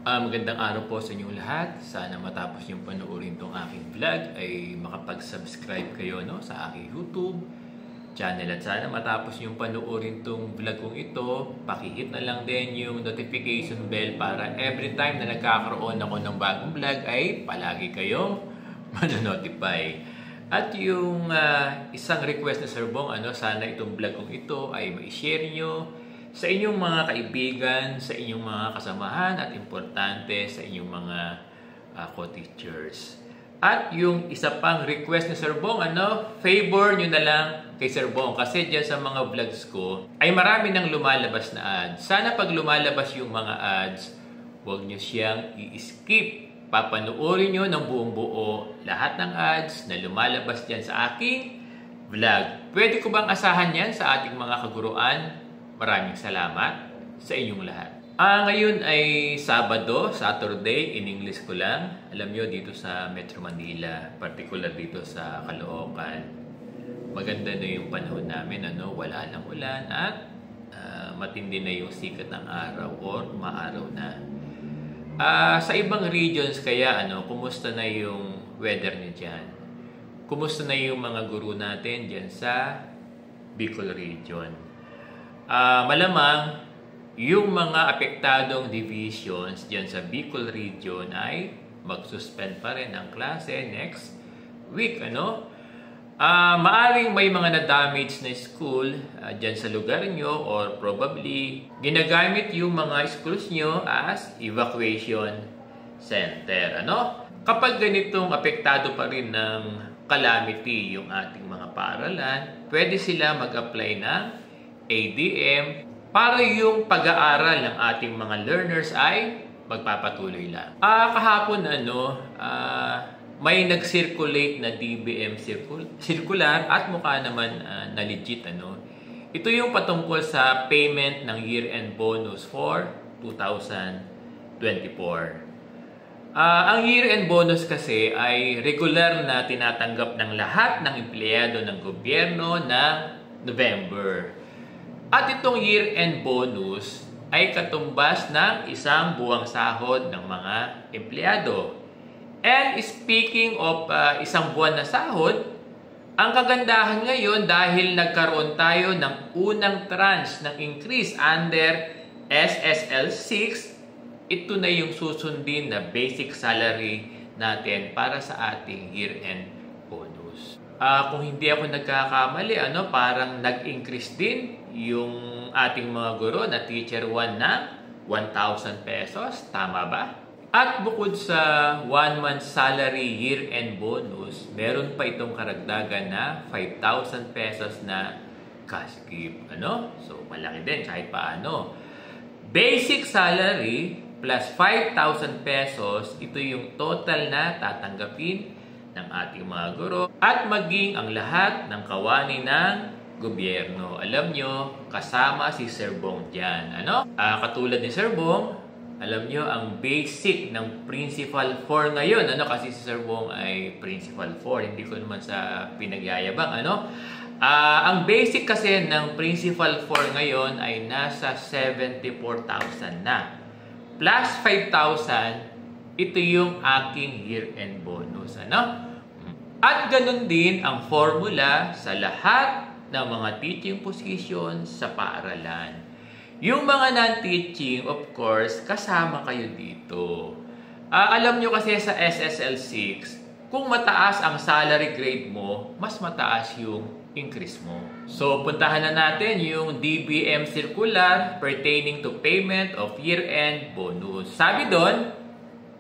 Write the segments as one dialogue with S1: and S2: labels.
S1: Magandang araw po sa inyong lahat. Sana matapos yung panoorin tong aking vlog ay makapag-subscribe kayo sa aking YouTube channel. At sana matapos yung panoorin tong vlog kong ito, pakihit na lang din yung notification bell para every time na nagkakaroon ako ng bagong vlog ay palagi kayong manonotify. At yung isang request na Sir Bong, sana itong vlog kong ito ay ma-share nyo sa inyong mga kaibigan, sa inyong mga kasamahan at importante sa inyong mga co-teachers. At yung isa pang request ni Sir Bong, favor nyo na lang kay Sir Bong kasi dyan sa mga vlogs ko ay marami nang lumalabas na ads. Sana pag lumalabas yung mga ads, huwag nyo siyang i-skip. Papanoorin nyo ng buong buo lahat ng ads na lumalabas dyan sa aking vlog. Pwede ko bang asahan yan sa ating mga kaguruan? Maraming salamat sa inyong lahat. Ngayon ay Saturday, in English ko lang. Alam nyo, dito sa Metro Manila, particular dito sa Caloocan, maganda na yung panahon namin, wala lang ulan at matindi na yung sikat ng araw or maaraw na. Sa ibang regions kaya, kumusta na yung weather niyo dyan? Kumusta na yung mga guru natin dyan sa Bicol region? Malamang yung mga apektadong divisions dyan sa Bicol region ay mag-suspend pa rin ang klase next week. Maaring may mga na-damage na school dyan sa lugar nyo or probably ginagamit yung mga schools nyo as evacuation center. Kapag ganitong apektado pa rin ng calamity yung ating mga paaralan, pwede sila mag-apply ng ADM para yung pag-aaral ng ating mga learners ay magpapatuloy lang. Kahapon may nag-circulate na DBM circular at mukha naman na legit. Ito yung patungkol sa payment ng year-end bonus for 2024. Ang year-end bonus kasi ay regular na tinatanggap ng lahat ng empleyado ng gobyerno ng November. At itong year-end bonus ay katumbas ng isang buwang sahod ng mga empleyado. And speaking of isang buwan na sahod, ang kagandahan ngayon dahil nagkaroon tayo ng unang tranche ng increase under SSL 6, ito na yung susundin na basic salary natin para sa ating year-end bonus. Kung hindi ako nagkakamali, parang nag-increase din yung ating mga guro na Teacher 1 ng 1,000 pesos. Tama ba? At bukod sa 1-month salary year-end bonus, meron pa itong karagdagan na 5,000 pesos na cash gift. So, malaki din kahit paano. Basic salary plus 5,000 pesos, ito yung total na tatanggapin ng ating mga guro at maging ang lahat ng kawani ng gobyerno. Alam nyo, kasama si Sir Bong dyan. Katulad ni Sir Bong, alam nyo, ang basic ng Principal 4 ngayon, kasi si Sir Bong ay Principal 4, hindi ko naman sa pinagyayabang, ang basic kasi ng Principal 4 ngayon ay nasa 74,000 na. Plus 5,000, ito yung aking year-end bonus, At ganun din ang formula sa lahat ng mga teaching positions sa paaralan. Yung mga non-teaching, of course, kasama kayo dito. Alam nyo kasi sa SSL 6, kung mataas ang salary grade mo, mas mataas yung increase mo. So, puntahan na natin yung DBM circular pertaining to payment of year-end bonus. Sabi doon,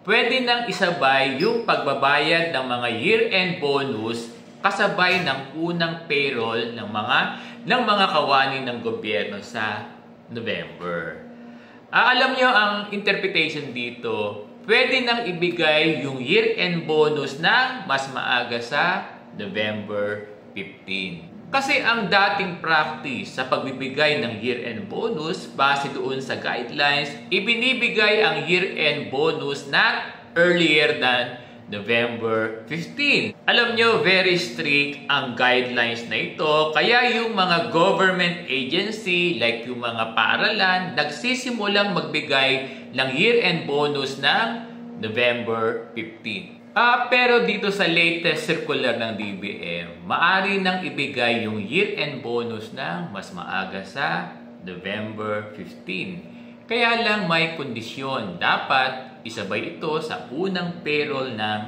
S1: pwede nang isabay yung pagbabayad ng mga year-end bonus kasabay ng unang payroll ng mga kawani ng gobyerno sa November. Alam nyo ang interpretation dito, pwede nang ibigay yung year-end bonus ng mas maaga sa November 15. Kasi ang dating practice sa pagbibigay ng year-end bonus base doon sa guidelines, ibinibigay ang year-end bonus na earlier than November 15. Alam nyo, very strict ang guidelines na ito. Kaya yung mga government agency, like yung mga paaralan, nagsisimulang magbigay ng year-end bonus ng November 15. Pero dito sa latest circular ng DBM, maaari nang ibigay yung year-end bonus ng mas maaga sa November 15. Kaya lang may kondisyon. Dapat isabay ito sa unang payroll ng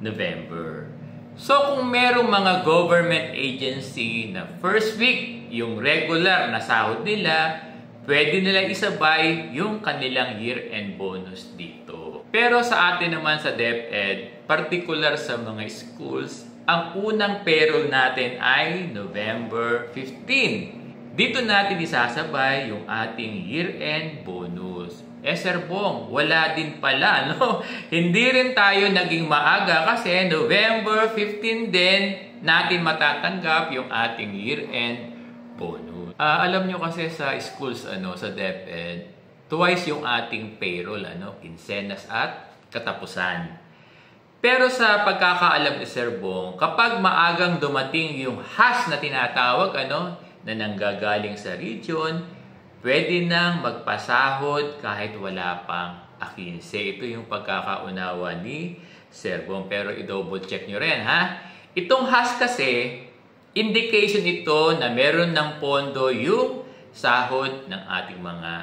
S1: November. So kung merong mga government agency na first week yung regular na sahod nila, pwede nila isabay yung kanilang year-end bonus dito. Pero sa atin naman sa DepEd, particular sa mga schools, ang unang payroll natin ay November 15. Dito natin isasabay yung ating year-end bonus. Sir Bong, wala din pala, no? Hindi rin tayo naging maaga kasi November 15 din natin matatanggap yung ating year-end bonus. Alam nyo kasi sa schools, sa DepEd, twice yung ating payroll, kinsenas at katapusan. Pero sa pagkakaalam ni Sir Bong, kapag maagang dumating yung HAS na tinatawag, na nanggagaling sa region, pwede nang magpasahod kahit wala pang 15. Ito yung pagkakaunawa ni Sir Bong. Pero i-double check nyo rin, ha? Itong HAS kasi, indication ito na meron ng pondo yung sahod ng ating mga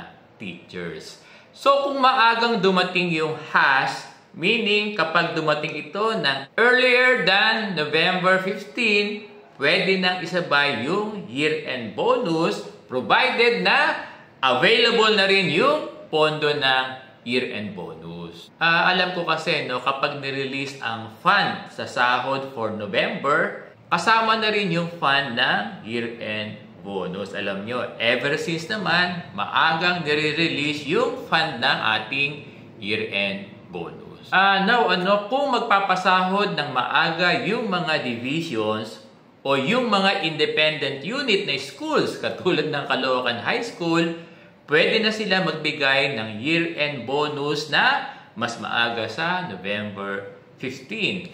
S1: teachers. So, kung maagang dumating yung HAS, meaning kapag dumating ito ng earlier than November 15, pwede nang isabay yung year-end bonus provided na available na rin yung pondo ng year-end bonus. Alam ko kasi, kapag nirelease ang fund sa sahod for November, kasama na rin yung fund ng year-end bonus. Alam nyo, ever since naman, maagang nire-release yung fund ng ating year-end bonus. Now, kung magpapasahod ng maaga yung mga divisions o yung mga independent unit na schools, katulad ng Caloocan High School, pwede na sila magbigay ng year-end bonus na mas maaga sa November 15.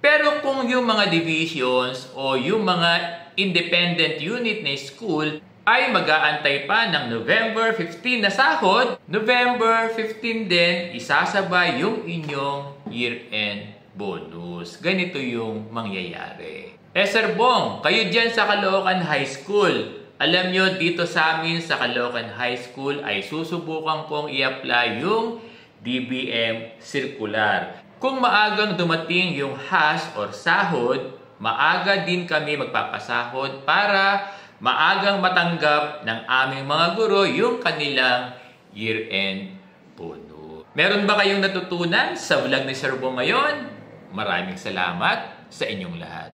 S1: Pero kung yung mga divisions o yung mga independent unit na school ay mag-aantay pa ng November 15 na sahod, November 15 din isasabay yung inyong year-end bonus. Ganito yung mangyayari. Sir Bong, kayo dyan sa Caloocan High School, alam nyo dito sa amin sa Caloocan High School ay susubukan kong i-apply yung DBM circular. Kung maagang dumating yung HAS or sahod, maaga din kami magpapasahod para maagang matanggap ng aming mga guro yung kanilang year-end bonus. Meron ba kayong natutunan sa vlog ni Sir Bong ngayon? Maraming salamat sa inyong lahat.